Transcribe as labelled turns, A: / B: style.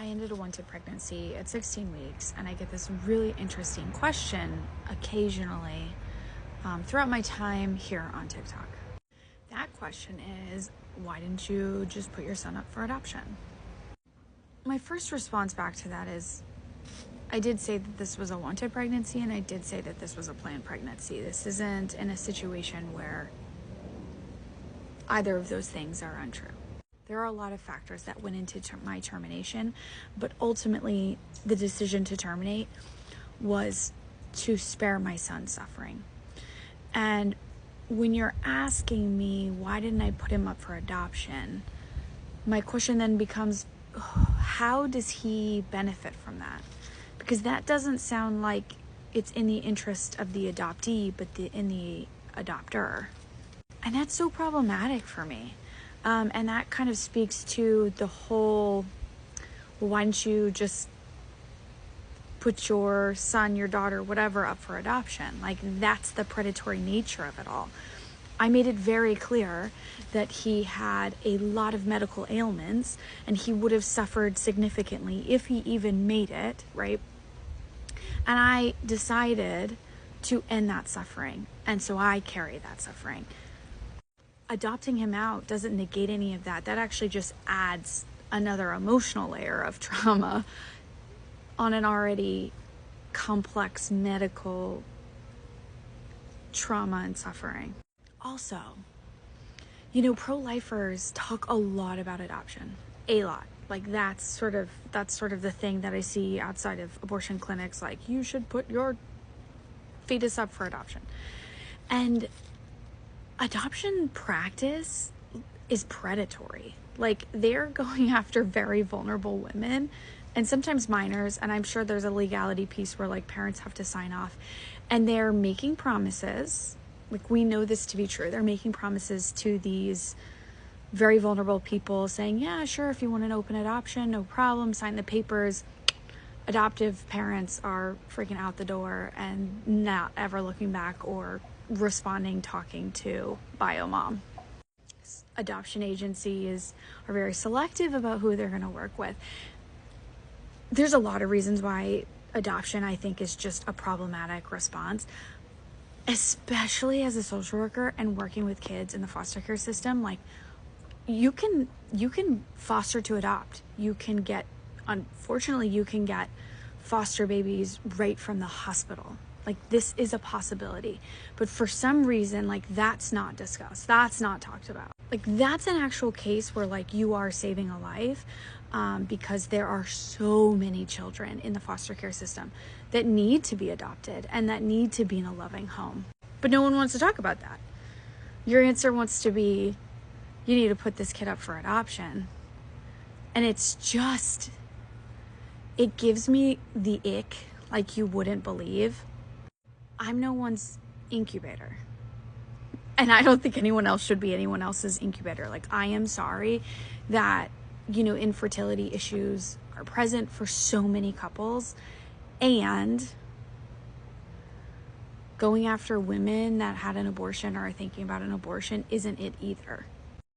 A: I ended a wanted pregnancy at 16 weeks, and I get this really interesting question occasionally throughout my time here on TikTok. That question is, why didn't you just put your son up for adoption? My first response back to that is, I did say that this was a wanted pregnancy, and I did say that this was a planned pregnancy. This isn't in a situation where either of those things are untrue. There are a lot of factors that went into my termination, but ultimately the decision to terminate was to spare my son suffering. And when you're asking me, why didn't I put him up for adoption? My question then becomes, how does he benefit from that? Because that doesn't sound like it's in the interest of the adoptee, but in the adopter. And that's so problematic for me. And that kind of speaks to the whole, well, why don't you just put your son, your daughter, whatever, up for adoption? Like, that's the predatory nature of it all. I made it very clear that he had a lot of medical ailments and he would have suffered significantly if he even made it, right? And I decided to end that suffering. And so I carry that suffering. Adopting him out doesn't negate any of that. That actually just adds another emotional layer of trauma on an already complex medical trauma and suffering. Also, pro-lifers talk a lot about adoption. A lot. Like that's sort of the thing that I see outside of abortion clinics, like you should put your fetus up for adoption. And adoption practice is predatory. Like, they're going after very vulnerable women and sometimes minors, and I'm sure there's a legality piece where like parents have to sign off, and they're making promises. Like, we know this to be true. They're making promises to these very vulnerable people saying, yeah, sure, if you want an open adoption, no problem, sign the papers. Adoptive parents are freaking out the door and not ever looking back or responding, talking to bio mom. Adoption agencies are very selective about who they're going to work with. There's a lot of reasons why adoption, I think, is just a problematic response, especially as a social worker and working with kids in the foster care system. Like, you can foster to adopt. Unfortunately, you can get foster babies right from the hospital. Like, this is a possibility. But for some reason, like, that's not discussed. That's not talked about. Like, that's an actual case where, like, you are saving a life because there are so many children in the foster care system that need to be adopted and that need to be in a loving home. But no one wants to talk about that. Your answer wants to be, you need to put this kid up for adoption. And it's just, it gives me the ick like you wouldn't believe. I'm no one's incubator. And I don't think anyone else should be anyone else's incubator. Like, I am sorry that, infertility issues are present for so many couples. And going after women that had an abortion or are thinking about an abortion isn't it either.